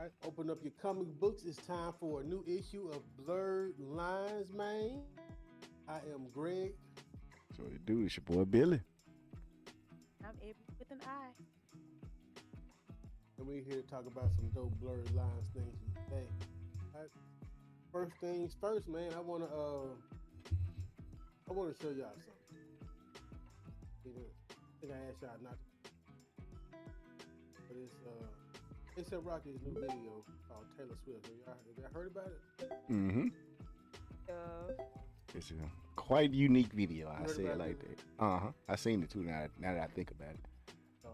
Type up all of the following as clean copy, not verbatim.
right, open up your comic books. It's time for a new issue of Blerd Lines, man. I am Greg. So what it do? It's your boy Billy. I'm Ebony with an I. And we're here to talk about some dope Blerd Lines things today. All right. First things first, man. I wanna show y'all something. I think I asked y'all not to, but it's Rocky's new video called Taylor Swift. Have y'all heard about it? Mm-hmm. Uh, It's a quite unique video. I heard say it about like it? that. I seen it too. Now that I think about it, Oh.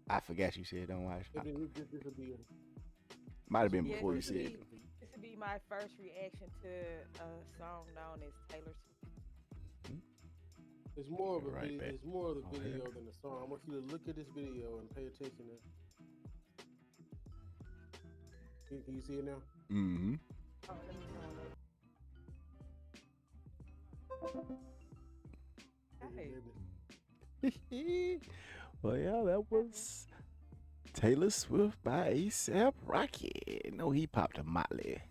I forgot you said don't watch. This will be Might have been Yeah, before you this said would it. be- this would be my first reaction to a song known as Taylor Swift. It's more of a Right video. back. It's more of the Oh, video yeah. than the song. I want you to look at this video and pay attention. Can you see it now? Mm-hmm. Oh, let me Hey. Well, yeah, that was Taylor Swift by ASAP Rocky. No, he popped a Motley.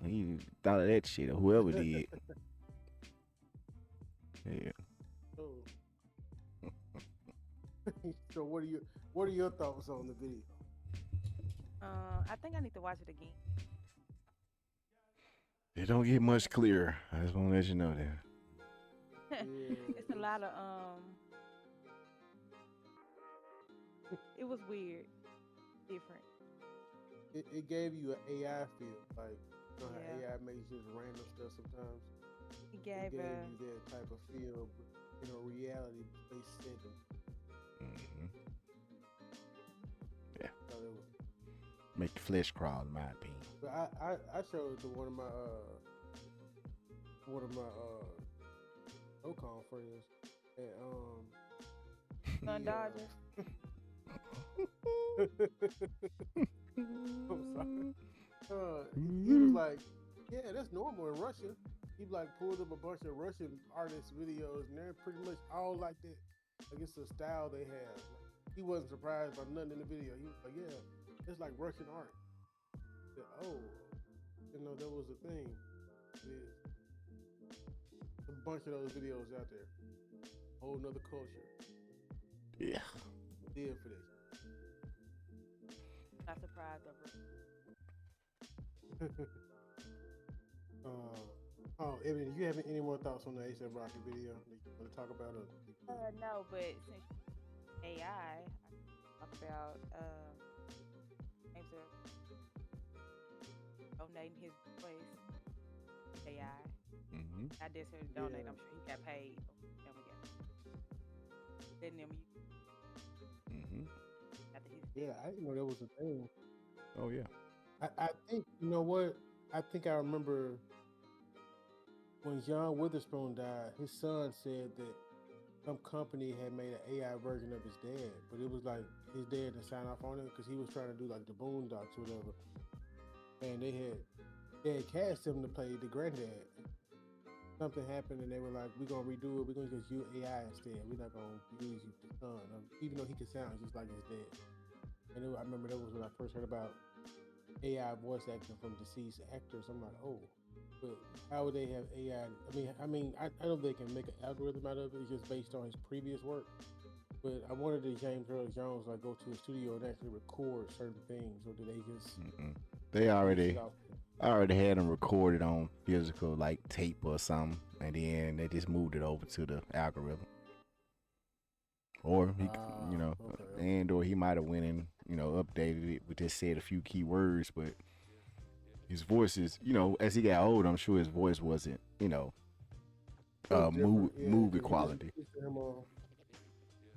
He thought of that shit, or whoever did. Yeah. So, so what are your thoughts on the video? I think I need to watch it again. It don't get much clearer. I just want to let you know that. It's a lot of It was weird, different. It gave you an AI feel, like you know how Yeah. AI makes just random stuff sometimes. It It gave gave a you that type of feel, but in a reality based setting. Mm-hmm. So it was, Make the flesh crawl, in my opinion. but I showed it to one of my SoCon friends, and Sun Dodger. I'm sorry. He was like, yeah, that's normal in Russia. He like pulled up a bunch of Russian artists' videos, and they're pretty much all like that. Like it's the style they have. Like, he wasn't surprised by nothing in the video. He was like, yeah, it's like Russian art. I said, oh, that was a thing. It is. A bunch of those videos out there. Whole nother culture. Yeah. Deal for this. Not surprised of it. Evan, do you have any more thoughts on the A$AP Rocky video that you want to talk about? No, but since AI, I talk about names of donating his voice. AI. Mm-hmm. I did say donate. Yeah. I'm sure he got paid. Letting them use Mm-hmm. after his Yeah, I didn't know that was a thing. Oh yeah. I think, you know what? I think I remember when John Witherspoon died, his son said that some company had made an AI version of his dad, but it was like his dad didn't sign off on it because he was trying to do like the Boondocks or whatever. And they had cast him to play the granddad. Something happened and they were like, we're gonna redo it, we're gonna just use AI instead. We're not gonna use you the son, even though he could sound just like his dad. And I remember that was when I first heard about AI voice acting from deceased actors. I'm like, oh, but how would they have AI? I know they can make an algorithm out of it. It's just based on his previous work. But I wondered did James Earl Jones like go to a studio and actually record certain things, or did they just Mm-mm. They base it I already had them recorded on physical like tape or something, and then they just moved it over to the algorithm. Or he, okay. and or he might have went and updated it, but just said a few key words. But his voice is, as he got older, I'm sure his voice wasn't, It was different, yeah, movie 'cause quality.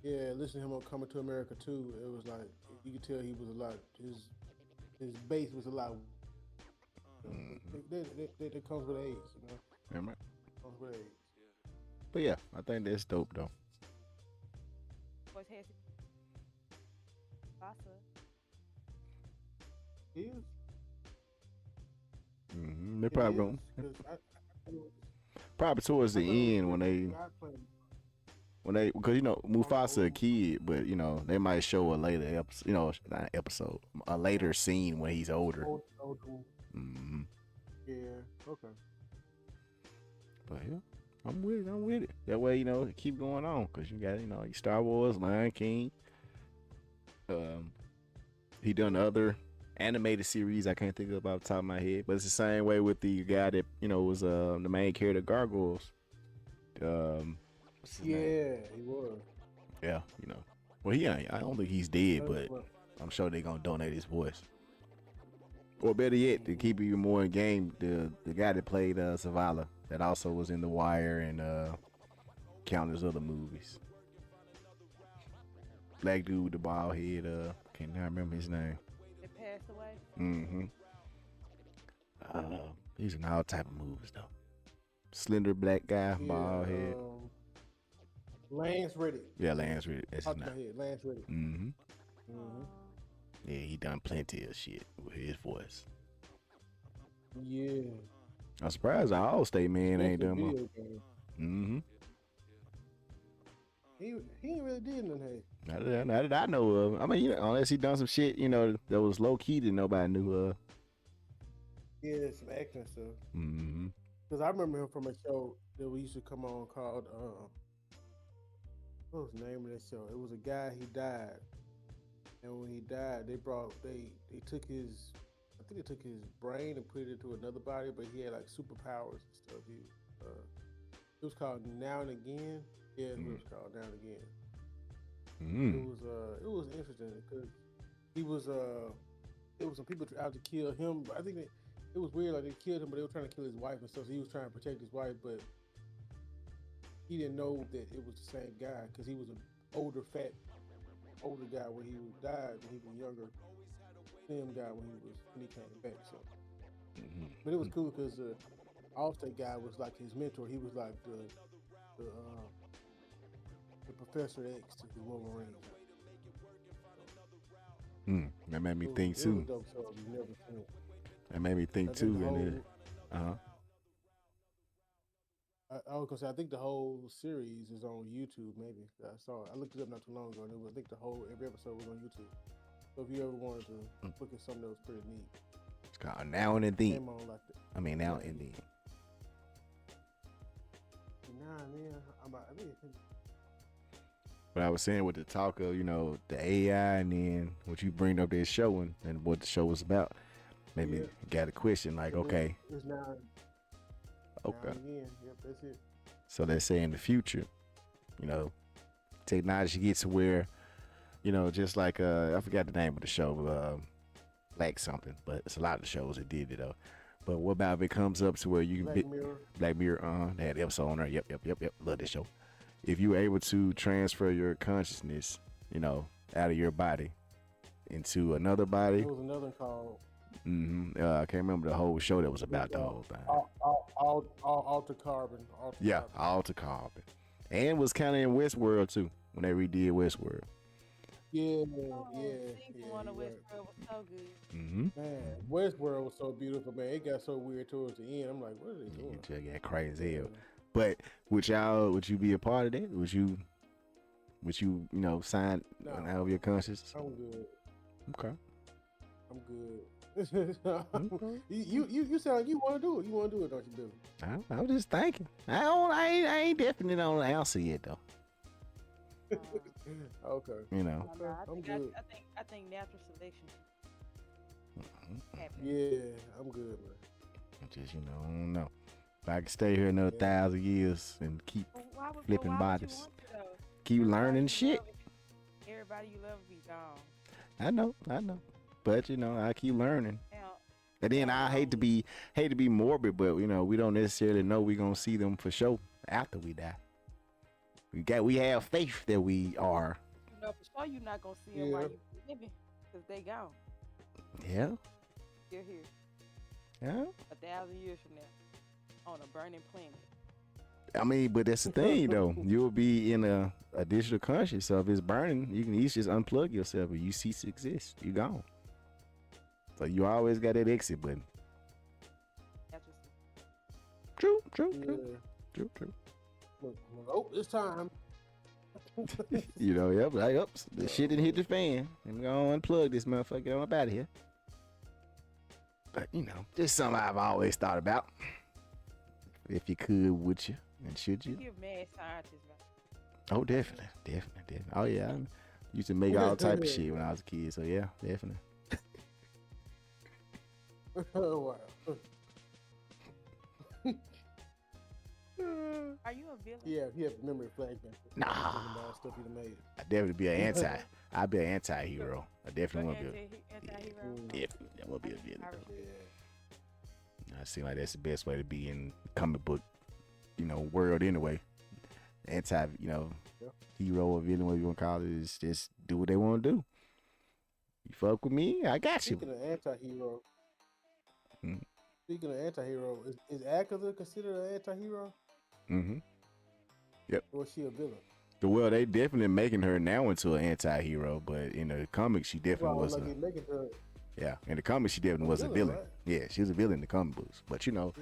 Listen to him on Coming to America too. It was like you could tell he was a lot. His bass was a lot. That comes with age, Remember? Comes with age. But yeah, I think that's dope though. voice has Vasa. He is. They probably going Because probably towards I the thought it end when was they God playing. when they, because Mufasa a kid, but they might show a later episode, not episode, a later scene when he's older. Mm-hmm. Yeah. Okay. But yeah, I'm with it. That way, it keep going on, because you got your Star Wars, Lion King. He done other animated series I can't think of off the top of my head, but it's the same way with the guy that was the main character of Gargoyles. What's his name? He was. Yeah, well, I don't think he's dead, but I'm sure they're gonna donate his voice. Or better yet, to keep it even more in game, the guy that played Zavala, that also was in The Wire and countless other movies. Black dude with the bald head, can't remember his name. They passed away. Mm-hmm. He's in all type of movies though. Slender black guy, bald head. Lance Reddick. Yeah, Lance Reddick. That's his name. Lance Reddick. Mm-hmm. Yeah, he done plenty of shit with his voice. Yeah. I'm surprised the All-State man ain't done much. Mm-hmm. He ain't really did nothing. Not that I know of. I mean, unless he done some shit, that was low key that nobody knew of. Yeah, some acting stuff. Mm-hmm. Because I remember him from a show that we used to come on called what was the name of that show? It was a guy, he died, and when he died, they took his, I think they took his brain and put it into another body, but he had like superpowers and stuff. It was called Now and Again. Yeah, it was called Now and Again. It was interesting because there was some people out to kill him. I think it was weird, like they killed him, but they were trying to kill his wife and stuff. So he was trying to protect his wife, but he didn't know that it was the same guy because he was an older guy when he died when he was younger, slim guy when he came back. So, but it was cool because the Allstate guy was like his mentor. He was like the Professor X to the Wolverine. That made me think too. That made me think too. I was gonna say I think the whole series is on YouTube. Maybe I saw it. I looked it up not too long ago, and I think every episode was on YouTube. So if you ever wanted to look at something that was pretty neat, it's called Now and Then. Now and Then. Nah, man. But I was saying with the talk of the AI and then what you bring up there showing and what the show was about, maybe got a question like, okay. It's now. Okay. Again. Yep, that's it. So let's say in the future, technology gets to where, just like I forgot the name of the show, Black something, but it's a lot of the shows that did it though. But what about if it comes up to where you can Black Mirror, they had the episode on there. Yep. Love this show. If you're able to transfer your consciousness, out of your body into another body. There was another one called. I can't remember the whole show that was about the whole thing. Alter Carbon. Alter Carbon. And was kind of in Westworld too, when they redid Westworld. Yeah. Season 1 of Westworld was so good. Man, Westworld was so beautiful, man. It got so weird towards the end. I'm like, what are they doing? It just got crazy hell. But would you be a part of that? Would you sign out of your conscience? I'm good. Okay. I'm good. You sound like you want to do it. You want to do it, don't you, Billy? I was just thinking. I ain't definitely on the answer yet though. Okay. I'm good. I think natural selection. Mm-hmm. I'm good, man. Just I don't know. If I could stay here another 1,000 years and keep flipping bodies, keep learning shit. Everybody you love will be gone. I know. But I keep learning. And then I hate to be morbid, but we don't necessarily know we're gonna see them for sure after we die. We have faith that we are. For sure you're not gonna see them while you living, because they gone. Yeah. They're here. Yeah. 1,000 years from now, on a burning planet. I mean, but that's the thing though. You'll be in a digital conscious, so if it's burning, you can easily just unplug yourself and you cease to exist. You gone. So you always got that exit button. True. Oh, it's time. You know, yep, like, oops, the shit didn't hit the fan. I'm gonna unplug this motherfucker on up out of here. But, you know, just something I've always thought about. If you could, would you? And should you? Give mad scientists, man. Oh, definitely. Oh, yeah. I used to make all type of shit when I was a kid. So, yeah, definitely. Oh, wow. Are you a villain? Yeah, he had memory flashback. Nah. Stuff he done made. I'd definitely be an anti. I'd be an anti-hero. I definitely want to be. Anti-hero? Definitely, I want to be a villain. Yeah. I seem like that's the best way to be in comic book, you know, world anyway. Anti, you know, hero or villain, whatever you want to call it, is just do what they want to do. You fuck with me, I got you. Speaking of anti-hero, Mm-hmm. Speaking of anti-hero, is Agatha considered an anti-hero? Mm-hmm. Yep. Or is she a villain? Well, they definitely making her now into an anti-hero, but in the comics, she definitely was yeah, in the comics, she definitely was a villain. Right? Yeah, she was a villain in the comic books. But, you know,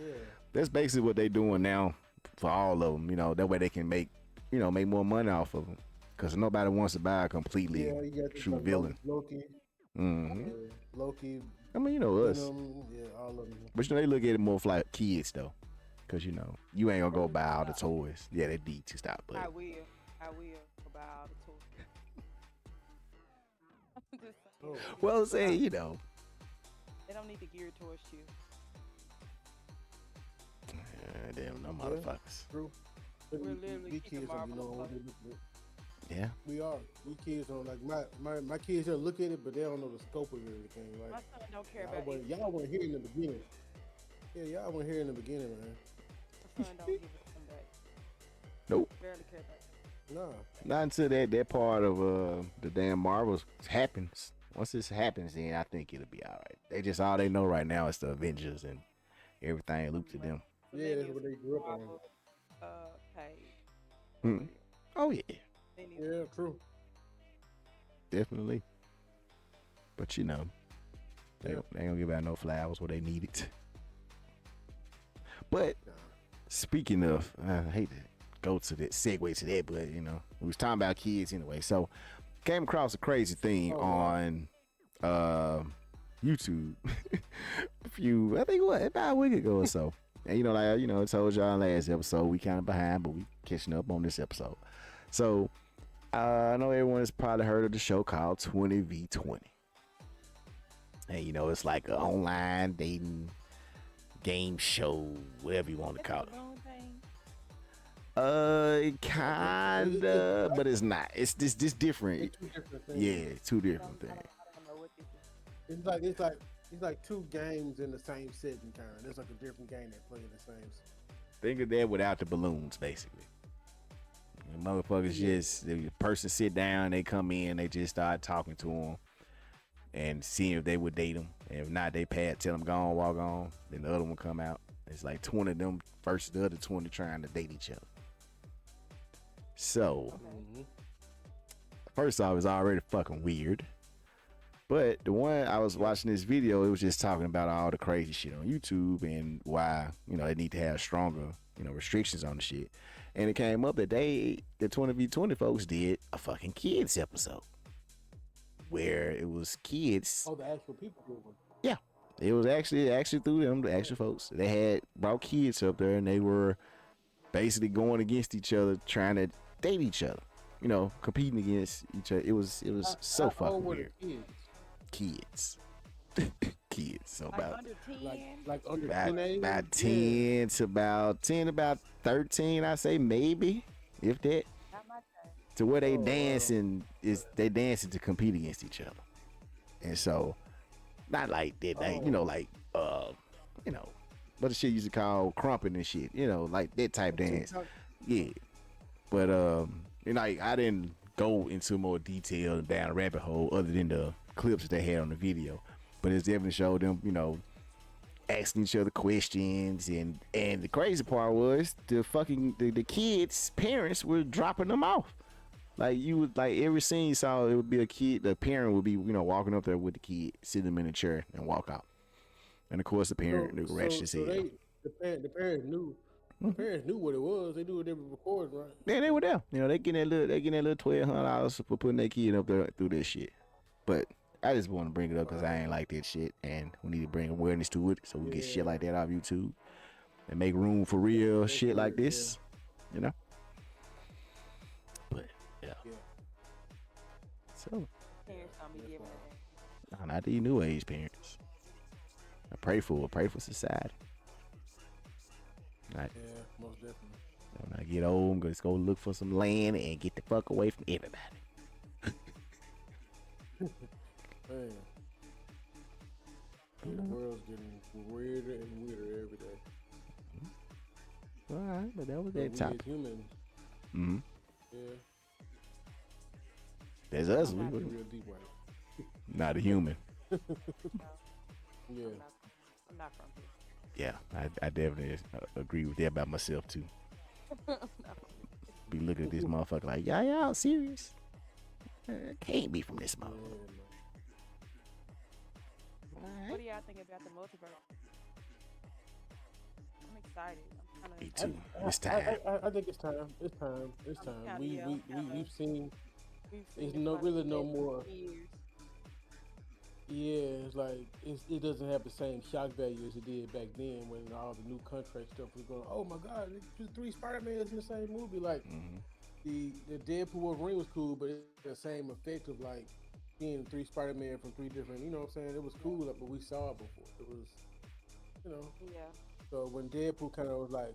that's basically what they doing now for all of them. You know, that way they can make more money off of them. Because nobody wants to buy a completely true villain. Loki. Mm-hmm. Loki. I mean, you know, us. Yeah, all of them. But, you know, they look at it more for like kids, though. Because, you know, you ain't going to go buy all the toys. Yeah, they need to stop. But I will go buy all the toys. Well, say, you know. They don't need to gear towards you. Damn, no motherfuckers. True. We're literally kids don't be knowing what they look at. Yeah. We are. We kids don't like my kids just look at it, but they don't know the scope of everything. Like, my son don't care about it. Y'all weren't here in the beginning. Yeah, y'all weren't here in the beginning, man. My son don't give a damn back. Nope. Barely care about it. No. Not until that part of the damn Marvels happens. Once this happens, then I think it'll be all right. They just all they know right now is the Avengers and everything looped to them. Yeah, that's what they grew up on. Oh yeah. Yeah, true. Definitely. But you know, they ain't gonna give out no flowers where they need it. But speaking of, I hate to go to that segue to that, but you know, we was talking about kids anyway. So came across a crazy thing on YouTube I think about a week ago or so. And you know, like I told y'all last episode, we kind of behind, but we catching up on this episode. So I know everyone has probably heard of the show called 20v20. And you know, it's like an online dating game show, whatever you want to call it. Kinda, but it's not. It's this different. It's two different things. Yeah, two different things. I don't know what this is. It's like two games in the same setting, kind of. There's like a different game that play in the same. Think of that without the balloons, basically. The motherfuckers just the person sit down, they come in, they just start talking to them and seeing if they would date them. And if not, they tell them go on, walk on. Then the other one come out. It's like 20 of them versus the other 20 trying to date each other. So, first off, it's already fucking weird. But the one I was watching this video, it was just talking about all the crazy shit on YouTube and why, they need to have stronger, restrictions on the shit. And it came up that the 20v20 folks did a fucking kids episode where it was kids. Oh, the actual people did one. Yeah. It was actually through them, the actual folks. They had brought kids up there and they were basically going against each other, trying to date each other, competing against each other. It was so fucking weird. Kids. Kids. So about under 10? Like under 10 about 10 to about 10, about 13, I say, maybe, if that. Not my turn. To where they dancing to compete against each other. And so not like that, what the shit used to call crumping and shit, like that type dance. Yeah. But I didn't go into more detail down a rabbit hole other than the clips that they had on the video. But it definitely showed them, asking each other questions, and the crazy part was the kids' parents were dropping them off. Like you would every scene you saw, it would be a kid, the parent would be, walking up there with the kid, sit them in a chair and walk out. And of course the parent, the ratchet said. The parents knew Parents knew what it was. They knew what they were recording, right? Yeah, they were there. You know, they getting that little $1,200 for putting their kid up there through this shit. But I just want to bring it up because I ain't like that shit, and we need to bring awareness to it so we get shit like that off YouTube and make room for real shit like this. You know. But yeah. So. Parents don't be giving it. No, not these new age parents. I pray for society. Right. Yeah, most definitely. When I get old, I'm going to go look for some land and get the fuck away from everybody. Man. The world's getting weirder and weirder every day. All right, but that was that that topic. Humans. Mm-hmm. Yeah. There's us. We real deep way. Not a human. Yeah. I'm not from here. Yeah, I definitely agree with that about myself too. Be looking at this motherfucker like, y'all serious? Can't be from this motherfucker. What do y'all think about the multiverse? I'm excited. Me too. It's time. I think it's time. It's time. We've seen. It's really no more. Yeah, it's like it doesn't have the same shock value as it did back then when all the new contract stuff was going. Oh my God, there's 3 Spider-Mans in the same movie. Like the Deadpool Wolverine was cool, but it's the same effect of like seeing 3 Spider-Man from 3 different. You know what I'm saying? It was cool, but we saw it before. It was, Yeah. So when Deadpool kind of was like,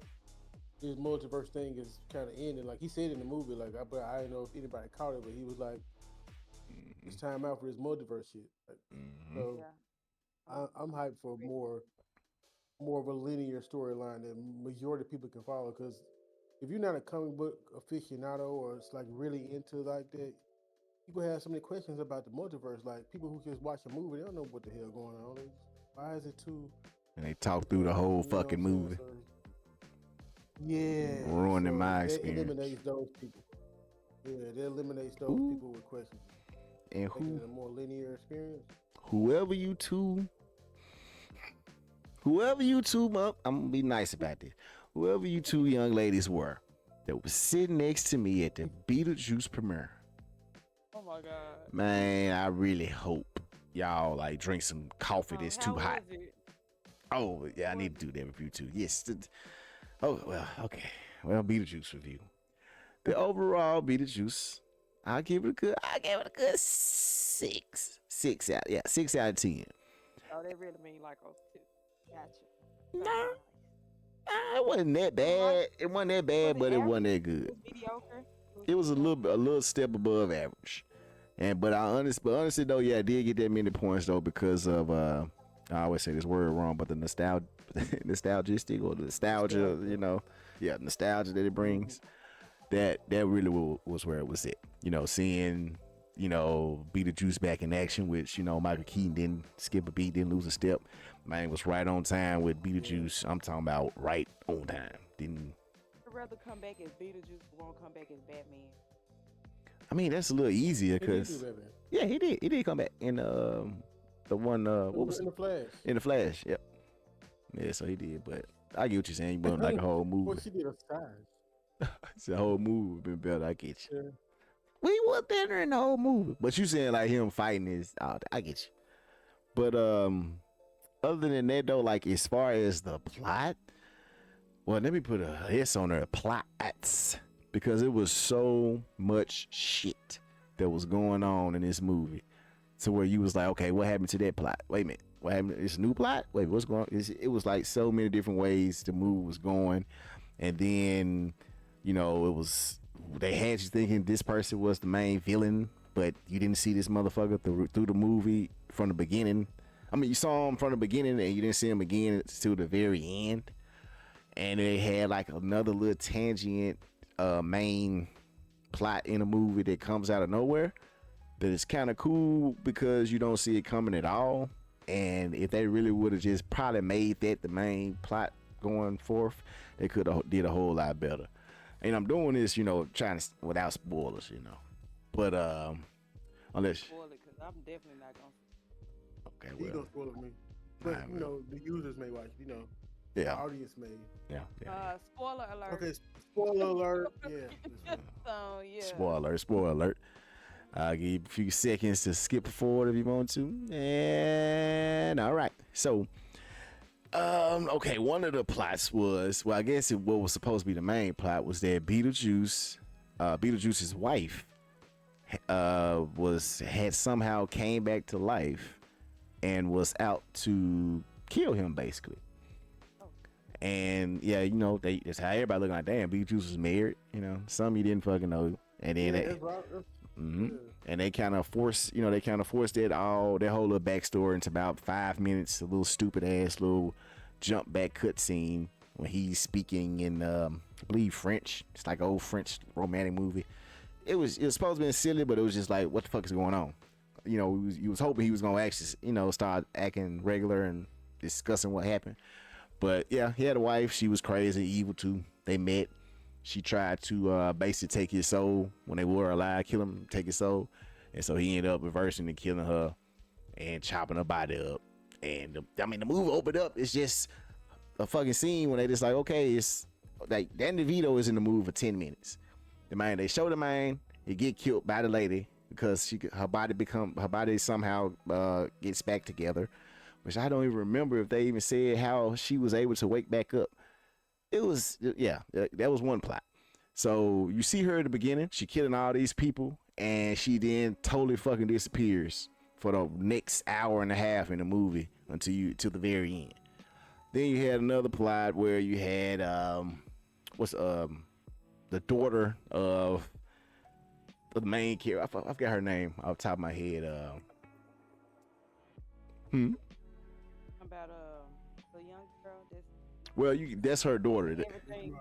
his multiverse thing is kind of ending. Like he said in the movie, like I don't know if anybody caught it, but he was like, it's time out for this multiverse shit. Like, so I'm hyped for more of a linear storyline that majority of people can follow. Because if you're not a comic book aficionado or it's like really into like that, people have so many questions about the multiverse. Like people who just watch a movie, they don't know what the hell going on. Why is it too? And they talk through the whole fucking movie. So, yeah, ruining my experience. It eliminates those people. Yeah, it eliminates those people with questions. And making it a more linear experience. Whoever you two up, I'm gonna be nice about this. Whoever you 2 young ladies were that was sitting next to me at the Beetlejuice premiere. Oh my God. Man, I really hope y'all like drink some coffee that's too hot. Oh yeah, I need to do that review too. Yes. Oh well, okay. Well, Beetlejuice review. The overall Beetlejuice, I give it a good 6. 6 out of 10. Oh, they really mean like a 2. Gotcha. No. It wasn't that bad. It wasn't that bad, but it wasn't that good. It was mediocre. It was a little step above average. But honestly though, yeah, I did get that many points though because of I always say this word wrong, but the nostalgistic or the nostalgia, nostalgia that it brings. That really was where it was at. Seeing, Beetlejuice back in action, which, Michael Keaton didn't skip a beat, didn't lose a step. Man was right on time with Beetlejuice. I'm talking about right on time. I'd rather come back as Beetlejuice than won't come back as Batman. I mean, that's a little easier because he did come back in the one what was in the Flash. In the Flash, yep. Yeah, so he did, but I get what you're saying. You wasn't like a whole movie. Well, she did a size. It's the whole movie would been better. I get you. Yeah. We was better in the whole movie, but you saying like him fighting is, I get you. But other than that though, like as far as the plot, well, let me put a S on there, plots, because it was so much shit that was going on in this movie, to where you was like, okay, what happened to that plot? Wait a minute, what happened? It's a new plot. Wait, what's going on? It was like so many different ways the movie was going, and then. They had you thinking this person was the main villain, but you didn't see this motherfucker through the movie from the beginning. I mean, you saw him from the beginning and you didn't see him again to the very end. And they had like another little tangent main plot in a movie that comes out of nowhere that is kind of cool because you don't see it coming at all. And if they really would have just probably made that the main plot going forth, they could have did a whole lot better. And I'm doing this, trying to without spoilers, But unless spoil it, cause I'm definitely not gonna. Okay, well. You gonna spoil it me, but the users may watch, Yeah. Audience made. Yeah. Spoiler alert. Okay, spoiler alert. Yeah. So yeah. Spoiler alert. I'll give you a few seconds to skip forward if you want to. And all right. So, okay, one of the plots was, well, I guess what was supposed to be the main plot was that Beetlejuice's wife, had somehow came back to life and was out to kill him, basically. And yeah, that's how everybody looking like, damn, Beetlejuice was married. Some you didn't fucking know, and then and they kind of forced that whole little backstory into about 5 minutes, a little stupid ass little jump back cut scene when he's speaking in I believe French. It's like an old French romantic movie. It was supposed to be silly, but it was just like, what the fuck is going on? You was hoping he was gonna actually start acting regular and discussing what happened. But yeah, he had a wife. She was crazy, evil too. They met. She tried to basically take his soul when they were alive, kill him, take his soul. And so he ended up reversing and killing her and chopping her body up. And the movie opened up. It's just a fucking scene when they just like, okay, it's like Danny DeVito is in the movie for 10 minutes. They show the man, he get killed by the lady because her body somehow gets back together. Which I don't even remember if they even said how she was able to wake back up. It was, that was one plot. So you see her at the beginning, she killing all these people, and she then totally fucking disappears for the next hour and a half in the movie till the very end. Then you had another plot where you had the daughter of the main character. I forgot her name off the top of my head. About the young girl that's her daughter.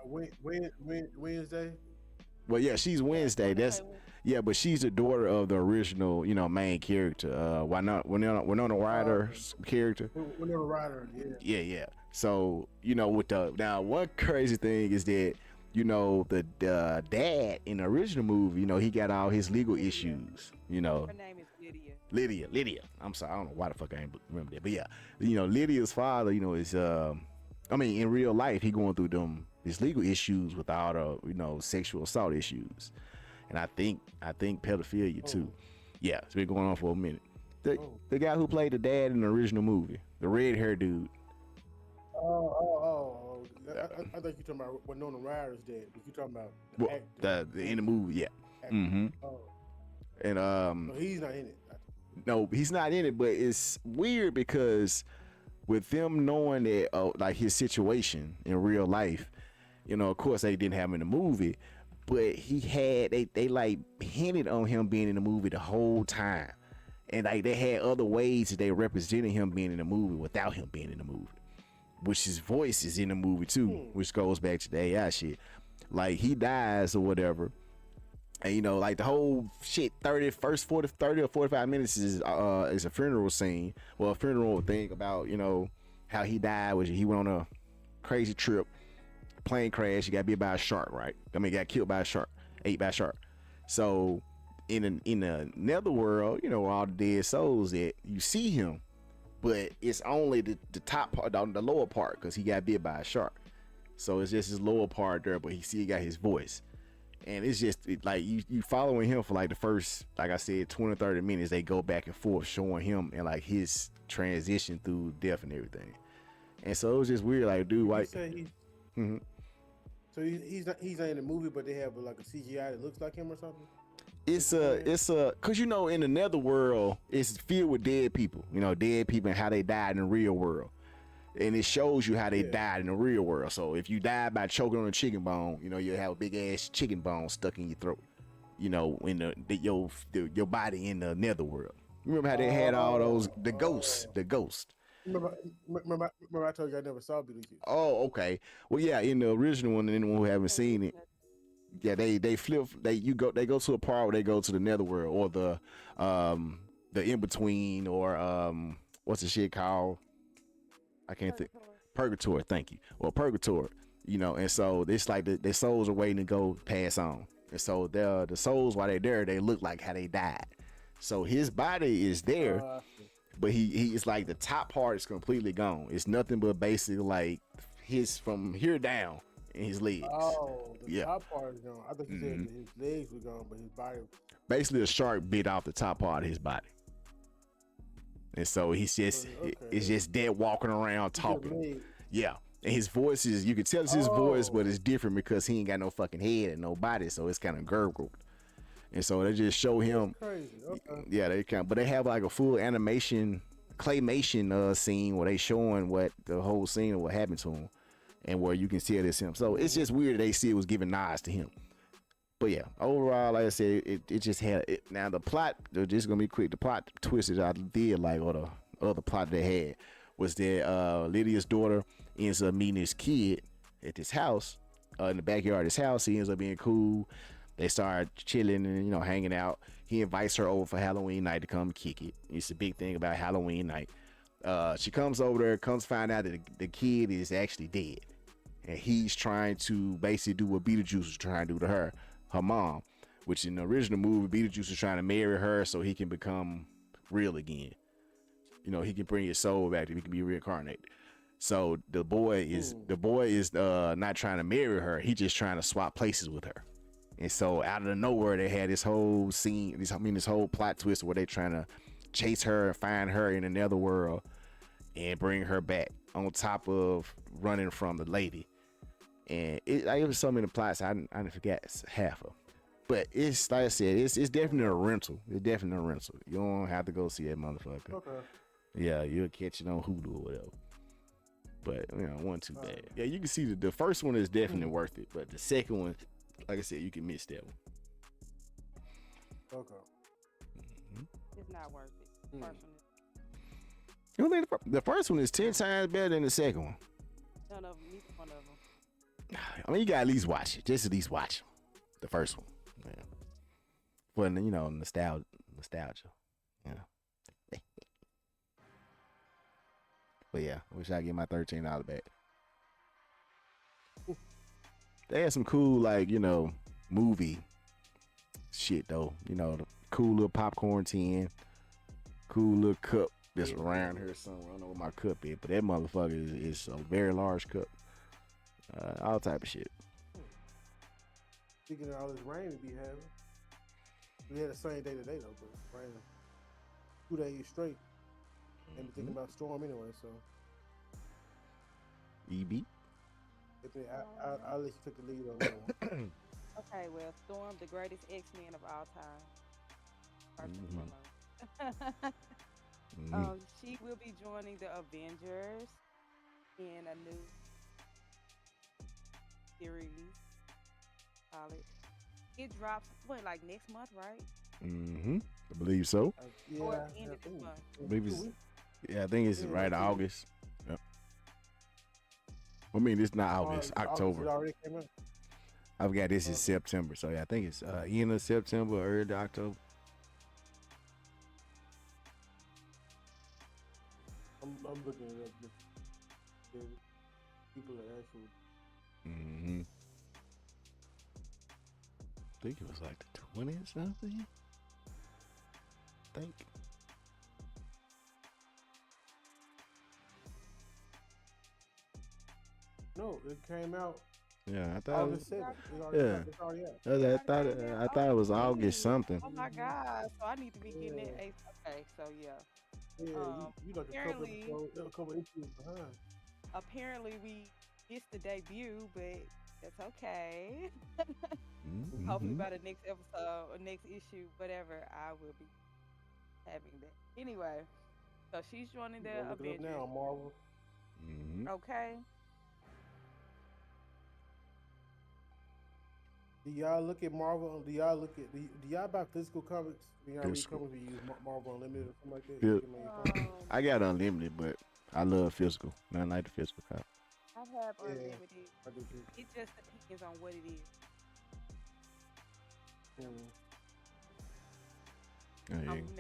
Wednesday. Well, yeah, she's Wednesday. But she's the daughter of the original, main character. Winona Ryder's character. Winona Ryder, yeah. Yeah. So, now one crazy thing is that, the dad in the original movie, he got all his legal issues, Her name is Lydia. I'm sorry, I don't know why the fuck I ain't remember that. But yeah, Lydia's father, is in real life, he going through his legal issues with all the, sexual assault issues. And I think pedophilia too. Yeah, it's been going on for a minute. The guy who played the dad in the original movie, the red hair dude. I think you're talking about Winona Ryder's dad, but you're talking about the in the movie, yeah. Mm-hmm. And no, he's not in it. No, he's not in it, but it's weird because with them knowing that like his situation in real life, of course they didn't have him in the movie, but they like hinted on him being in the movie the whole time. And like they had other ways that they represented him being in the movie without him being in the movie. Which his voice is in the movie too, which goes back to the AI shit. Like he dies or whatever. And like the whole shit, 30 or 45 minutes is a funeral scene. Well, a funeral thing about, how he died, was he went on a crazy trip, plane crash, he got bit by a shark, right? Got killed by a shark, ate by a shark. So in the netherworld, all the dead souls that you see him, but it's only the top part, the lower part, because he got bit by a shark. So it's just his lower part there, but he got his voice. And it's just like you following him for like the first, like I said, 20 or 30 minutes. They go back and forth showing him and like his transition through death and everything. And so it was just weird, like, dude, why? So he's not in the movie, but they have like a CGI that looks like him or something. It's cause in the netherworld, it's filled with dead people. Dead people and how they died in the real world. And it shows you how they died in the real world. So if you died by choking on a chicken bone, you have a big ass chicken bone stuck in your throat. In your body in the netherworld. Remember how they had all those the ghosts. Remember I told you I never saw Beetlejuice. Oh, okay. Well, yeah, in the original one, and anyone who haven't seen it, yeah, they flip. They go to a part where they go to the netherworld or the in between or what's the shit called? I can't think. Purgatory. Thank you. Or purgatory. And so it's like the souls are waiting to go pass on. And so the souls while they're there, they look like how they died. So his body is there, but he is like the top part is completely gone. It's nothing but basically like his from here down in his legs. Oh, the Yeah. top part is gone. I thought you said his legs were gone, but his body. Basically, a shark bit off the top part of his body, and so he's just it's just dead walking around talking. Yeah, and his voice is, you can tell it's his voice, but it's different because he ain't got no fucking head and no body, so it's kind of gurgled. And so they just show him. Crazy. Okay. Yeah, they kind, but they have like a full animation claymation scene where they showing what the whole scene of what happened to him, and where you can see it as him. So it's just weird that they see it was giving nods to him. But yeah, overall, like I said, it just had it. Now the plot, just gonna be quick. The plot twisted I did like, or the other plot they had was that Lydia's daughter ends up meeting this kid at this house, in the backyard of his house. He ends up being cool. They start chilling and hanging out. He invites her over for Halloween night to come kick it. It's a big thing about Halloween night. She comes over there, comes find out that the kid is actually dead, and he's trying to basically do what Beetlejuice was trying to do to her mom, which in the original movie, Beetlejuice is trying to marry her so he can become real again. He can bring his soul back, he can be reincarnated. So the boy is not trying to marry her, he's just trying to swap places with her. And so out of nowhere, they had this whole scene, this whole plot twist where they trying to chase her and find her in another world and bring her back, on top of running from the lady. And it was so many plots I forgot half of. But it's like I said, it's definitely a rental. It's definitely a rental. You don't have to go see that motherfucker. Okay. Yeah, you'll catch it on Hulu or whatever. But wasn't too bad. Yeah, you can see the first one is definitely worth it, but the second one, like I said, you can miss that one. Okay. It's not worth it. First one is. You don't think the first one is 10 times better than the second one? None of them, neither one of them. I mean, you gotta at least watch it. Just at least watch the first one. Yeah. For nostalgia. Yeah. But yeah, I wish I get my $13 back. They had some cool, movie shit though. The cool little popcorn tin, cool little cup that's around here somewhere. I don't know where my cup is, but that motherfucker is a very large cup. All type of shit. Speaking of all this rain we be having, we had the same day today though, but rain 2 days straight. And thinking about storm anyway, so. EB. I'll let you take the lead on that one. Okay, well, Storm, the greatest X-Men of all time. First and foremost. She will be joining the Avengers in a new series. It drops next month, right? I believe so. Or at the end of this month. I think it's right August. Yep. I mean, it's not August, October. It already came out. I forgot this is September, so yeah, I think it's end of September, early October. I'm looking it up. Just people are actually. I think it was like the 20th something. I think. No, it came out. Yeah, I thought. August 7th. It's already out. I thought it was August something. Oh my God! So I need to be getting it. Okay, so yeah. Yeah, you like a couple issues behind. Apparently, we missed the debut, but that's okay. Hopefully, by the next episode or next issue, whatever, I will be having that. Anyway, so she's joining the Avengers. Look it up now, Marvel. Okay. Do y'all look at Marvel? Do y'all buy physical comics? Do y'all read comics? You use Marvel Unlimited or something like that? I got Unlimited, but I love physical. Nothing like the physical copy. I have Unlimited. It just depends on what it is.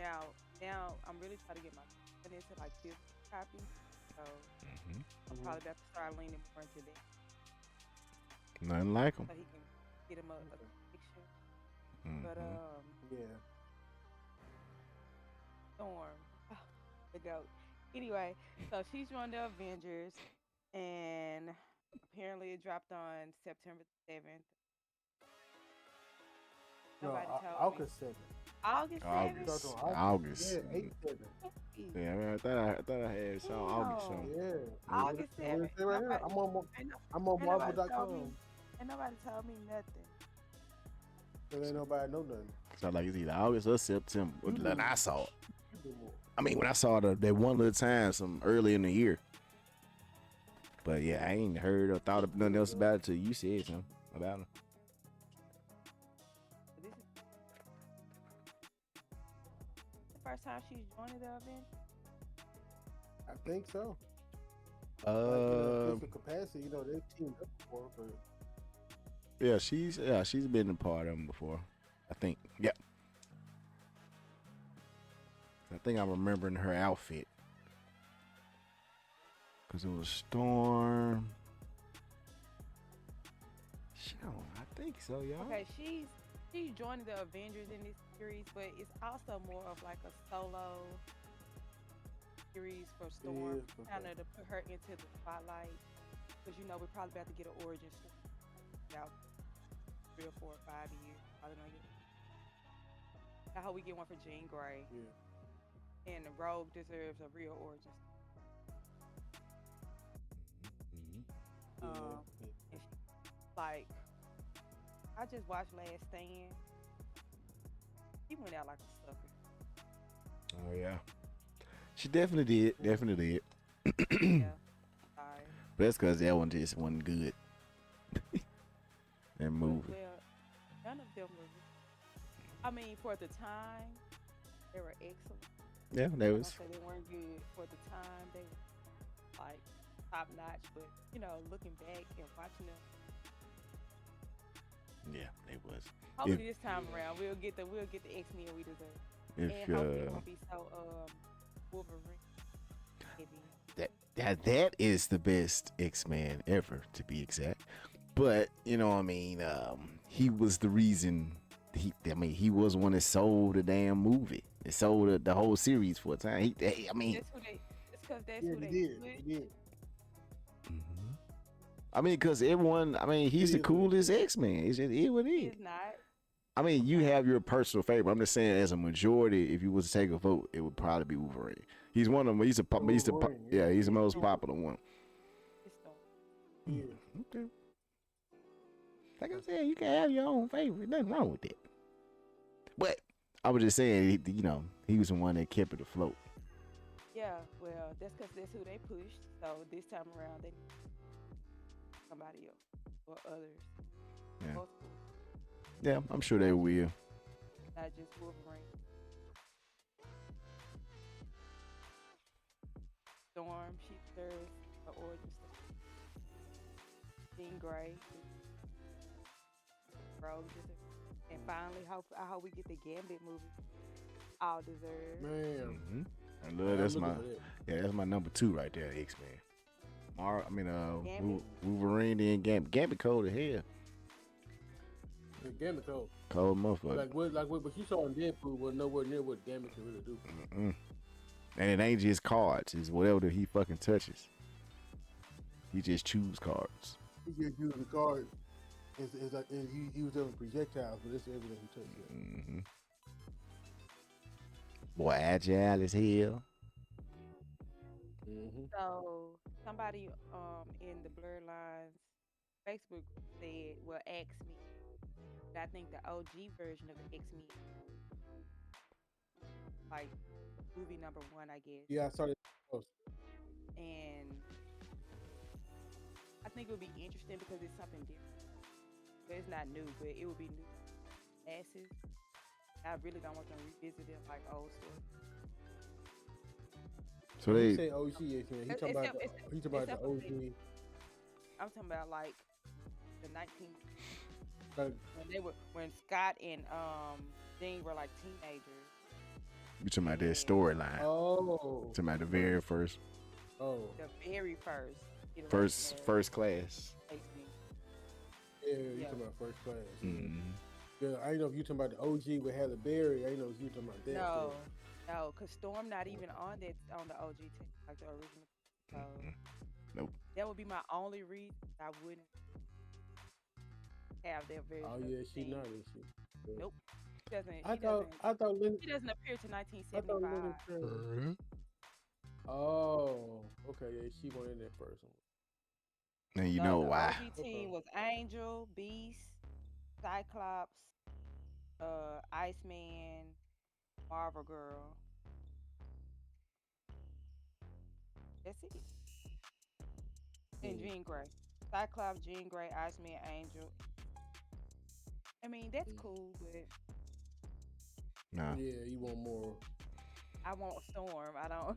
Now I'm really trying to get my into physical copies. So I'm probably about to start leaning more into that. Nothing like them. So he can get him a picture. But yeah. Storm, the goat. Anyway, so she's joined the Avengers, and Apparently, it dropped on September 7th. No, Nobody told me. August 7th. August 7th? Starts on August. Yeah, 8/7. Yeah, I, mean, I thought I had some August Damn. something. Yeah. August What it 7th. say right here? Nobody, I'm on ain't nobody told me. Marvel.com. Ain't nobody told me nothing. So ain't nobody know nothing. So like it's either August or September. When I saw it. You do more. I mean, when I saw that one little time, some early in the year. But yeah, I ain't heard or thought of nothing else about it till you said something about it. This is the first time she's joining the event. I think so. Like, official capacity, they've teamed up before, but Yeah, she's been a part of them before. I think. Yeah. I think I'm remembering her outfit. Cause it was Storm. I think so, y'all. Okay, she's joining the Avengers in this series, but it's also more of like a solo series for Storm, kind of to put her into the spotlight. Because we're probably about to get an origin story about 3 or 4 or 5 years. Probably gonna get. I hope we get one for Jean Grey. yeah. And the Rogue deserves a real origin story. And she, like, I just watched Last Stand. He went out like a sucker. Oh yeah. She definitely did. Definitely did. Yeah. Sorry. But that's because that one just wasn't good. That movie. Well, none of them were. I mean, for the time, they were excellent. Yeah, they was. I don't say they weren't good for the time. They were like top notch, but looking back and watching them. Yeah, they was. Hopefully this time around we'll get the X-Men we deserve. And hopefully it won't be so Wolverine heavy. That is the best X-Men ever, to be exact. But he was the reason. He was one that sold the damn movie. It sold the whole series for a time. It's because that's who they did. Because everyone. He's the coolest X-Men. It's just what it is. He's not. You have your personal favorite. I'm just saying, as a majority, if you was to take a vote, it would probably be Wolverine. He's one of them. He's the most popular one. Yeah. Okay. Like I said, you can have your own favorite. Nothing wrong with that. But I was just saying, he was the one that kept it afloat. Yeah, well, that's because that's who they pushed. So this time around, they somebody else or others. Yeah. Multiple. Yeah, I'm sure they will. Not just Wolverine. Storm, she serves the origin story. Jean Grey, Rogue, and finally, I hope we get the Gambit movie. All deserved. Man, I love that's my number 2 right there, X-Men. Wolverine and Gambit. Gambit cold as hell. Gambit cold. Cold motherfucker. Like what you saw in Deadpool was nowhere near what Gambit can really do. And it ain't just cards. It's whatever he fucking touches. He just choose cards. He just used the cards. It's like he was doing projectiles, but it's everything he touched. Mm-hmm. Boy, agile as hell. So somebody in the Blerd Lines Facebook group asked me. I think the OG version of the X-Men, like movie number 1, I guess. Yeah, I saw it. And I think it would be interesting because it's something different. But it's not new, but it would be new masses. I really don't want them revisiting like old stories. So they say OG X-Men. He talking about the OG. I'm talking about like the 19. When Scott and Jean were like teenagers. You talking about that storyline? Oh. Talking about the very first. Oh. The very first class. Yeah, you talking about first class. Mm-hmm. Yeah, I know if you talking about the OG with Halle Berry. I know if you talking about that. No, because Storm not even on the OG team, like the original. So Nope. That would be my only reason I wouldn't have their very Oh first yeah, she scene. not, is she? Yeah. Nope. She doesn't. I thought Lenny. She doesn't appear to I thought 1975. Lenny Kravitz. Oh, okay. Yeah, she went in there first. And you So know the why? OG team was Angel, Beast, Cyclops, Iceman, Marvel Girl. That's it. And Jean Grey. Cyclops, Jean Grey, Iceman, Angel. I mean, that's cool, but Nah. Yeah, you want more. I want Storm. I don't.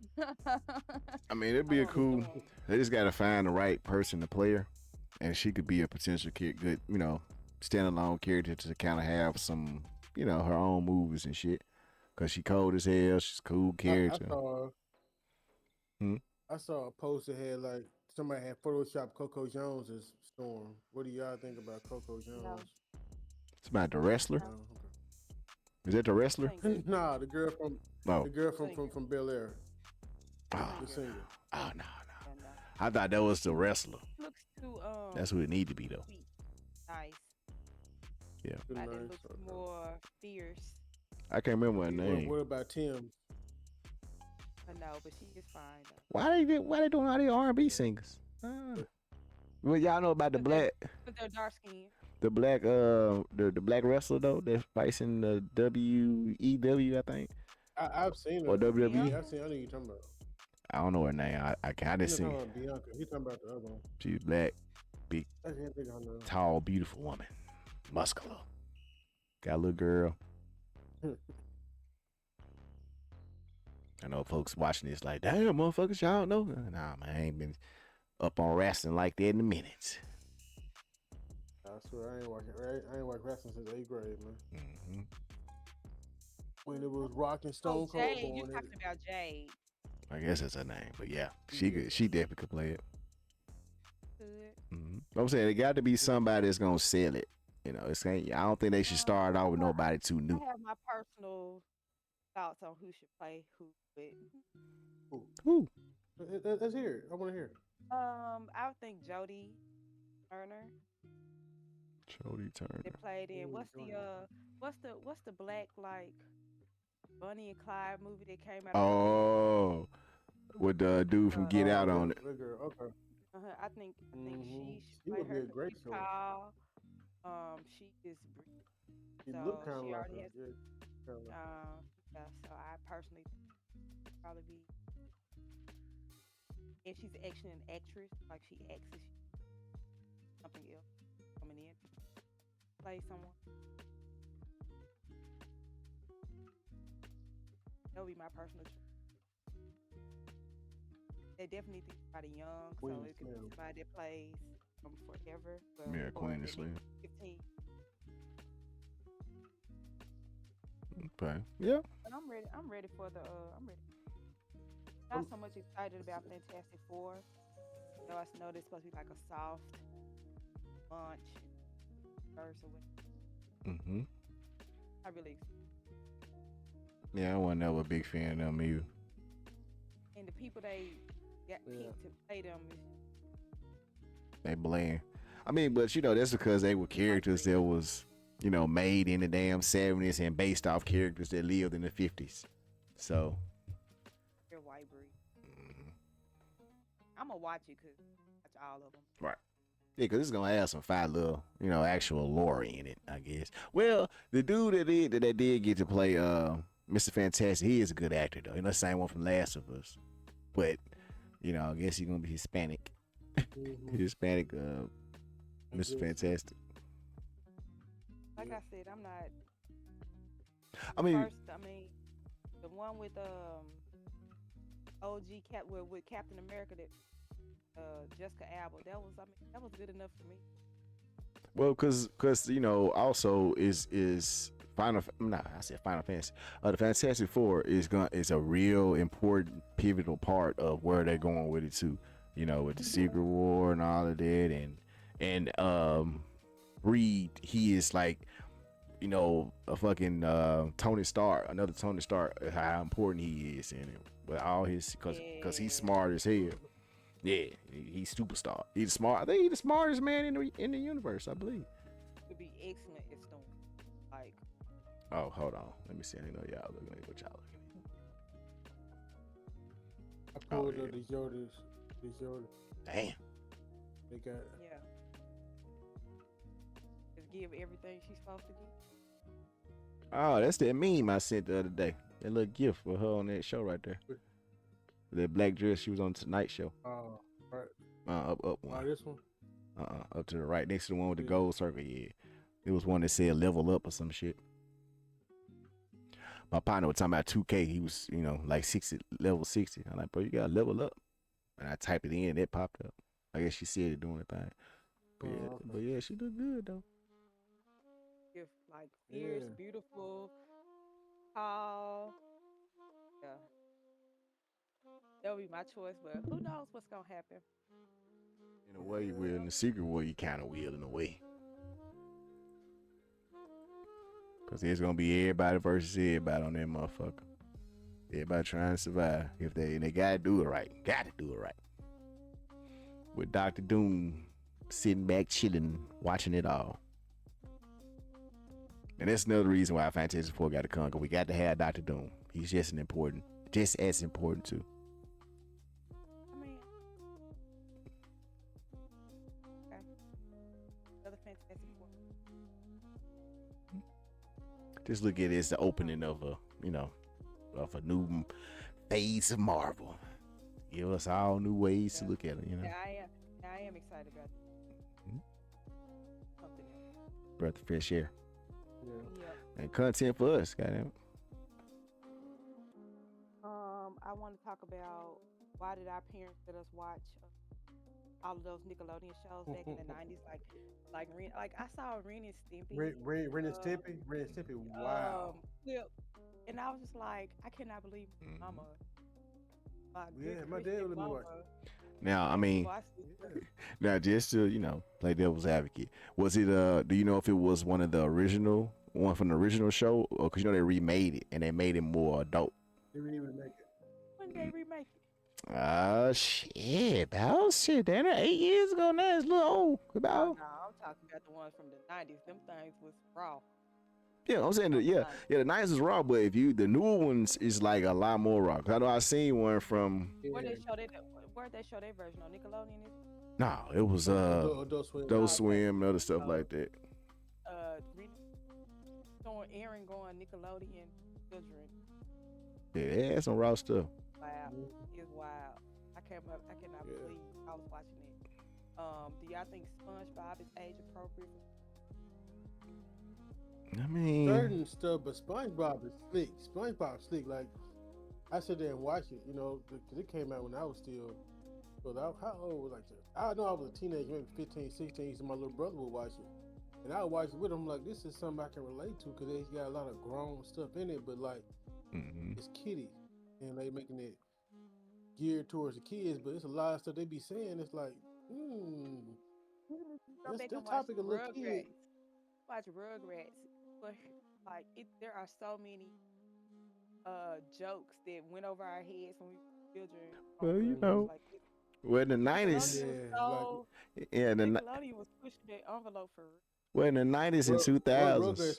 I mean, it'd I be a want cool. Storm. They just gotta find the right person to play her, and she could be a potential good, standalone character to kind of have some, her own movies and shit. Cause she cold as hell. She's a cool character. I saw a post that had like somebody had photoshopped Coco Jones as Storm. What do y'all think about Coco Jones? No. It's about the wrestler. Oh, okay. Is that the wrestler? Nah, the girl from from Bel Air. Oh, the singer. Oh no. I thought that was the wrestler. Looks too That's who it need to be though. sweet. Nice. Yeah. Like Nice. it looks more fierce. I can't remember her name. What about Tim? No, but she is fine though. Why they doing all these R&B singers? Well, y'all know about the black. But they're dark skinned. The black the black wrestler though that fights in the WEW, I think. I've seen her. Or WWE. I've seen. I know you're talking about. I don't know her name. I kind of see. Bianca. He's talking about the other one. She's black, big, I can't think of her name. tall, beautiful woman, muscular. Got a little girl. I know folks watching this like, damn, motherfuckers, y'all don't know. Nah, man, I ain't been up on wrestling like that in a minute. I swear, I ain't watched wrestling since 8th grade, man. Mm-hmm. When it was Rock and Stone Cold. Jade, you're talking about Jade. I guess that's her name, but yeah, she definitely could play it. Good. I'm saying it got to be somebody that's gonna sell it. I don't think they should start out with nobody too new. I have my personal thoughts on who should play who. But Who? Let's hear it. I want to hear it. I would think Jodie Turner. Jodie Turner. They played in what's the black like Bunny and Clyde movie that came out? Oh, with the dude from Get Out on it. Good girl. Okay. I think she She play would be her a great Call. She is. She so look kind of she like already her. has, yeah. So I personally probably be. If she's actually an actress, like she acts as something else coming in, play someone. That would be my personal choice. They definitely think somebody young, so it could be somebody that plays from forever. Yeah, Queen is Slim. 15. Okay. Yeah. But I'm ready. I'm ready for the. I'm ready. Not so much excited about Fantastic Four. Though I know this supposed to be like a soft launch verse or whatever. Mm-hmm. I really. Yeah, I wasn't never a big fan of them either. And the people they got picked to play them. They bland. I mean, but that's because they were characters that was, made in the damn 70s and based off characters that lived in the 50s. So. They're white breed. I'm gonna watch it because watch all of them. Right. Yeah, because it's gonna have some fine little, actual lore in it, I guess. Well, the dude that did get to play Mr. Fantastic, he is a good actor though. The same one from Last of Us. But, I guess he's gonna be Hispanic. Hispanic Mr. Fantastic. Like I said, I'm not. I mean, the one with OG with Captain America that Jessica Alba. That was good enough for me. Well, cause also is Final Fantasy. The Fantastic Four is a real important pivotal part of where they're going with it too. With the Secret War and all of that, and Reed, he is like, a fucking Tony Stark, another Tony Stark. How important he is in it, with all his, cause he's smart as hell. Yeah, he's superstar. He's smart. I think he's the smartest man in the universe, I believe. Could be excellent at storm. Like, oh, hold on. Let me see. I know y'all looking at what y'all looking at. I pulled up these Yodas. Damn. They got. Yeah. Just give everything she's supposed to give. Oh, that's that meme I sent the other day. That little gift for her on that show right there. That black dress she was on Tonight Show. Oh, right. Up one. Oh, this one? Up to the right, next to the one with the gold circle. Yeah. It was one that said level up or some shit. My partner was talking about 2K. He was, like 60, level 60. I'm like, bro, you gotta level up. And I typed it in, it popped up. I guess she said it doing the thing. But yeah, she looked good though. If like fierce, beautiful, tall. Yeah. That would be my choice, but who knows what's gonna happen. In a way, we're in the secret war, you kind of will in a way. Because there's going to be everybody versus everybody on that motherfucker. Everybody trying to survive. If they got to do it right. Got to do it right. With Dr. Doom sitting back, chilling, watching it all. And that's another reason why Fantastic Four got to come, because we got to have Dr. Doom. He's just as important too. Just look at it as the opening of a new phase of Marvel. Give us all new ways to look at it, Yeah, I am excited about it. Something else. Breath of fresh air. Yeah. Yep. And content for us, goddamn. I want to talk about why did our parents let us watch all of those Nickelodeon shows back in the 90s, like I saw Ren and Stimpy. Ren and Stimpy. Wow. And I was just like, I cannot believe my mama. My dad would let me watch. Now, I mean, now just to play devil's advocate, was it do you know if it was one from the original show, or because they remade it and they made it more adult? They remake it. When did they remake it? Shit, about shit. Damn, 8 years ago now. It's a little old. About. No, I'm talking about the ones from the 90s. Them things was raw. Yeah, I'm saying the 90s is raw, but the newer ones is like a lot more raw. Cause I know I seen one from. Where they show their version on Nickelodeon? No, it was Adult Swim and other stuff like that. Showing Aaron going Nickelodeon children. Yeah, they had some raw stuff. Wow, it's wild. I cannot believe I was watching it. Do y'all think SpongeBob is age appropriate? I mean, certain stuff, but SpongeBob is slick. SpongeBob's slick. Like, I sit there and watch it, because it came out when I was still. How old was I know I was a teenager, maybe 15, 16, so my little brother would watch it. And I would watch it with him, like, this is something I can relate to, because they got a lot of grown stuff in it, but, like, it's kiddie. And they making it geared towards the kids, but it's a lot of stuff they be saying. It's like, this topic a little kid. Watch Rugrats, but like there are so many jokes that went over our heads when we were children. Well, well, in the 90s, Nickelodeon was pushing that envelope for real. Well, in the 90s and 2000s.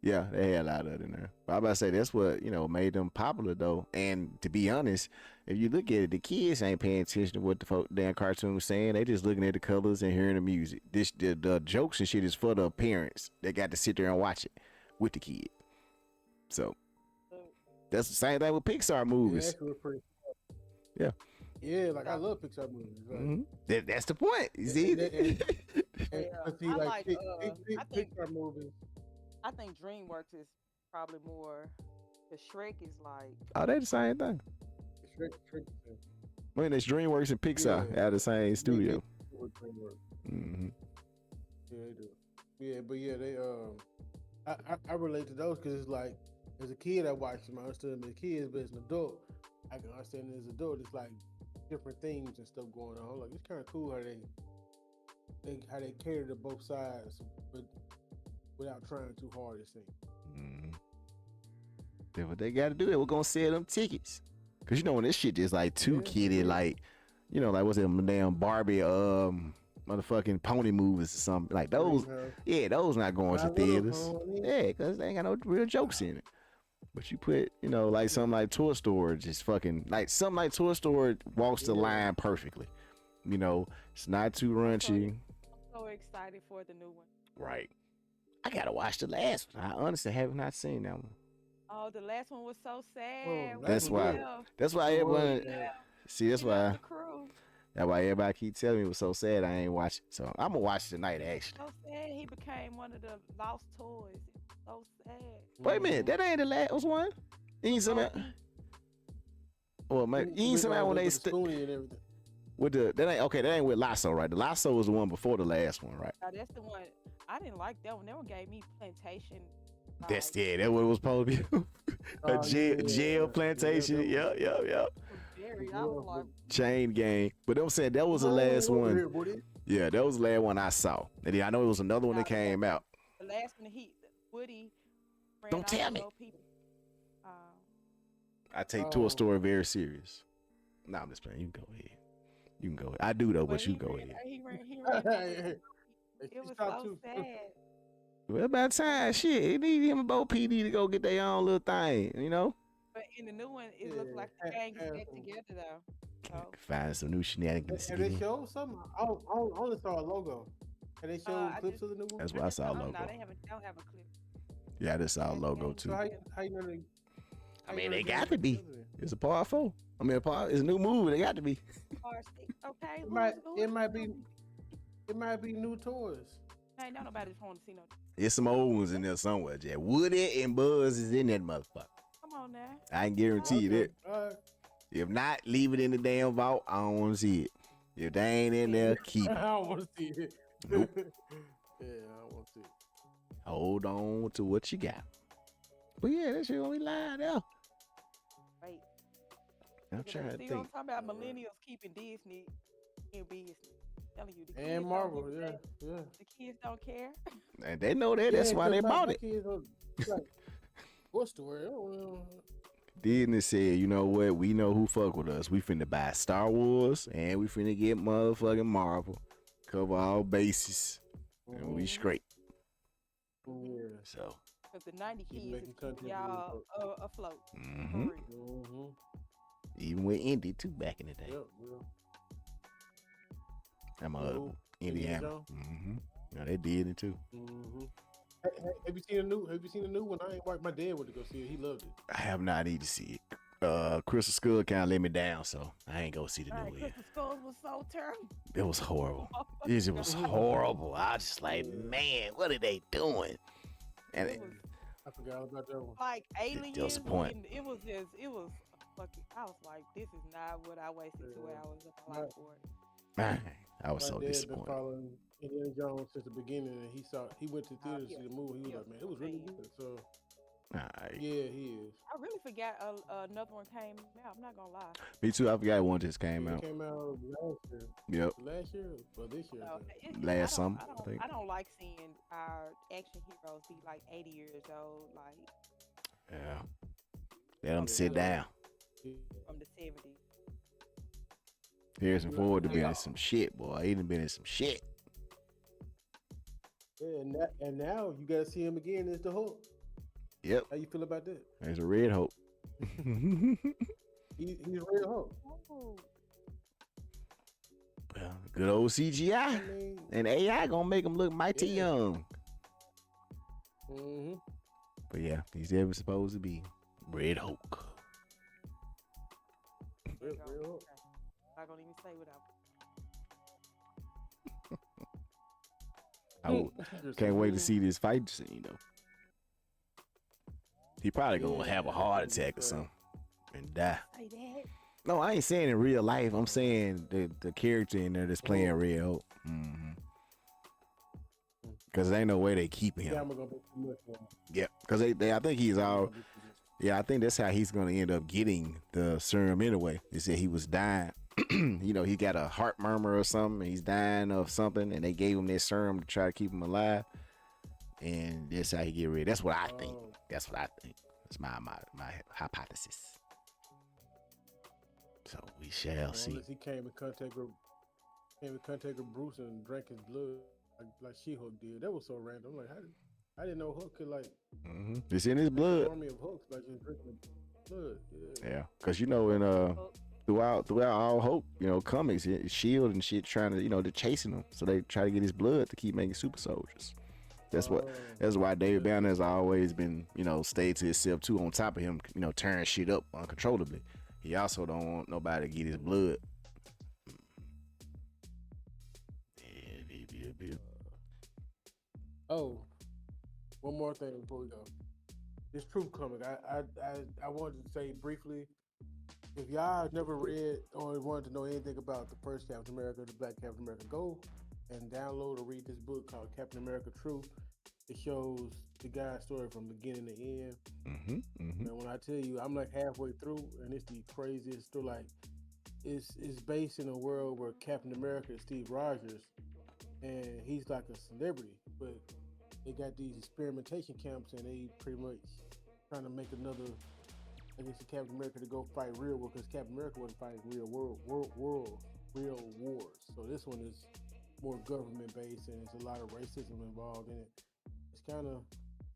Yeah, they had a lot of it in there. But I about to say that's what made them popular though. And to be honest, if you look at it, the kids ain't paying attention to what the damn cartoon was saying. They just looking at the colors and hearing the music. The jokes and shit is for the parents. They got to sit there and watch it with the kid. So that's the same thing with Pixar movies. Yeah. Yeah, like I love Pixar movies. Like, that's the point. You see? Pixar movies. I think DreamWorks is probably more. The Shrek is like. Oh, they the same thing. Shrek. I mean, it's DreamWorks and Pixar out of the same studio. Yeah, they do. Yeah, but they I relate to those because it's like as a kid I watched them, I understood them as kids, but as an adult, I can understand them as an adult. It's like different themes and stuff going on. Like it's kind of cool how they cater to both sides, but without trying too hard, it seems. Yeah, what they got to do, we're gonna sell them tickets, cause when this shit is like too kiddie, like You know, like what's them damn Barbie motherfucking pony movies or something like those. Yeah, those not going to theaters. Yeah, because they ain't got no real jokes in it. But you put, you know, like something like Toy Story, just fucking like something like Toy Story walks the line perfectly. You know, it's not too raunchy. I'm so excited for the new one. Right. I gotta watch the last one. I honestly have not seen that one. Oh, the last one was so sad. That's why. That's why everyone. See, that's why. That's why everybody keep telling me it was so sad. I ain't watch it. So I'm gonna watch it tonight. Actually. So sad. He became one of the lost toys. So sad. Wait a minute. That ain't the last one. You ain't some. Well, man, you ain't some when they with the that ain't okay. That ain't with Lasso, right? The Lasso was the one before the last one, right? That's the one. I didn't like that one. That one gave me plantation. That's that what it was supposed to be. A jail plantation. Yep. Chain gang. But I'm saying that was the last one. Yeah, that was the last one I saw. And then I know it was another one that came out. The last one, Woody. Don't tell me. I take Toy Story very serious. Nah, I'm just playing. You can go ahead. You can go ahead. I do though, but you go ahead. It was so sad. Well, about time, shit. It need him and Bo PD to go get their own little thing, you know? But in the new one, it looks like the gang is back together, though. So. Find some new shenanigans. And they showed something. I only saw a logo. And they showed clips of the new one? That's why I saw a logo. No, they don't have a clip. Yeah, I just saw a logo, too. So how you know I mean, they got to be. It's a part 4. I mean, it's a new movie. They got to be. Okay. It might be new toys. Ain't nobody want to see no. There's some old ones in there somewhere, Jack. Woody and Buzz is in that motherfucker. Come on now. I can guarantee you that. If not, leave it in the damn vault. I don't want to see it. If they ain't in there, keep it. I don't want to see it. Nope. Yeah, I don't want to see it. Hold on to what you got. But yeah, that shit gonna be lying out. Right. I'm trying to think. I'm talking about millennials keeping Disney in business. Telling you, the kids and Marvel, yeah. The kids don't care. And they know that. That's why they bought it. What story? Disney said, you know what? We know who fuck with us. We finna buy Star Wars and we finna get motherfucking Marvel. Cover all bases. And we straight. Yeah. So. Because the 90 kids is keeping y'all afloat. Mm-hmm. Even with Indy too back in the day. I'm Indiana. Mm-hmm. Yeah, they did it too. Mm-hmm. Have you seen a new one? I ain't watched. My dad went to go see it. He loved it. I have not need to see it. Crystal Skull kind of let me down, so I ain't go see the new one. Crystal Skull was so terrible. It was horrible. It was horrible. I was just like, man, what are they doing? And I forgot all about that one. Like aliens. Disappointing. It was fucking. I was like, this is not what I wasted 2 hours of my life for. Man, I was so disappointed. Been following Indiana Jones since the beginning, and he went to theater to see the movie. He was like, man, it was really good. So, yeah, he is. I really forgot another one came out. I'm not gonna lie. Me too. I forgot one just came out. It came out last year. Yep. Last year or this year? Last summer, I think. I don't like seeing our action heroes be like 80 years old. Like. Yeah. Let them sit down. From the 70s. Harrison Ford to be in some shit, boy. He done been in some shit. Yeah, and now you gotta see him again as the Hulk. Yep. How you feel about that? There's a Red Hulk. He's Red Hulk. Well, good old CGI and AI gonna make him look mighty young. Mm-hmm. But yeah, he's ever supposed to be Red Hulk. Red Hulk. I'm not gonna even say without. I can't wait to see this fight scene though. He probably gonna have a heart attack or something and die. No, I ain't saying in real life. I'm saying the character in there that's playing Red Hulk. Mm-hmm. Cause there ain't no way they keep him. Yeah, cause they I think he's all. Yeah, I think that's how he's gonna end up getting the serum anyway. They said he was dying. You know, he got a heart murmur or something. He's dying of something, and they gave him that serum to try to keep him alive. And that's how he get rid. That's what I think. That's what I think. That's my hypothesis. So we shall see. Unless he came in contact with Bruce and drank his blood like She-Hulk did. That was so random. Like, I didn't know Hulk could like. It's in his blood. Army of Hulks, like just drinking blood. Yeah, because in throughout all Hulk, comics, Shield and shit trying to they're chasing him, so they try to get his blood to keep making super soldiers. That's why David Banner has always been stayed to himself too. On top of him, tearing shit up uncontrollably. He also don't want nobody to get his blood. Oh, one more thing before we go. This Truth comic, I wanted to say briefly, if y'all never read or wanted to know anything about the first Captain America, the Black Captain America, go and download or read this book called Captain America Truth. It shows the guy's story from beginning to end. And when I tell you, I'm like halfway through, and it's the craziest story. Like, it's based in a world where Captain America is Steve Rogers, and he's like a celebrity, but they got these experimentation camps, and they pretty much trying to make another, I guess, Captain America to go fight real war, because Captain America wasn't fighting real wars. So this one is more government based, and there's a lot of racism involved in it.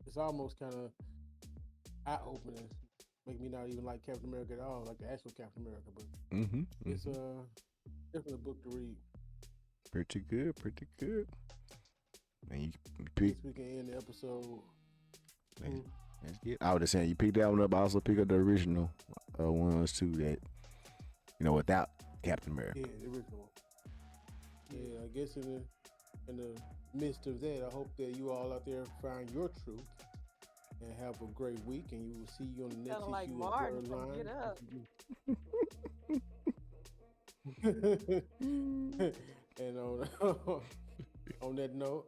It's almost kind of eye opening. Make me not even like Captain America at all, like the actual Captain America. But it's definitely a book to read. Pretty good. And you we can end the episode. That's good. I was just saying, you pick that one up. I also pick up the original ones too. That without Captain America. Yeah, the original. Yeah, I guess in the midst of that, I hope that you all out there find your truth and have a great week. And you will see you on the next issue like of Martin Blerd from Get Up. And on that note,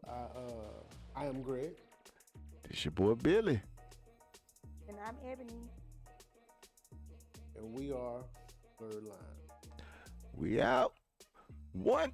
I am Greg. It's your boy Billy. And I'm Ebony. And we are Blerd Line. We out. 1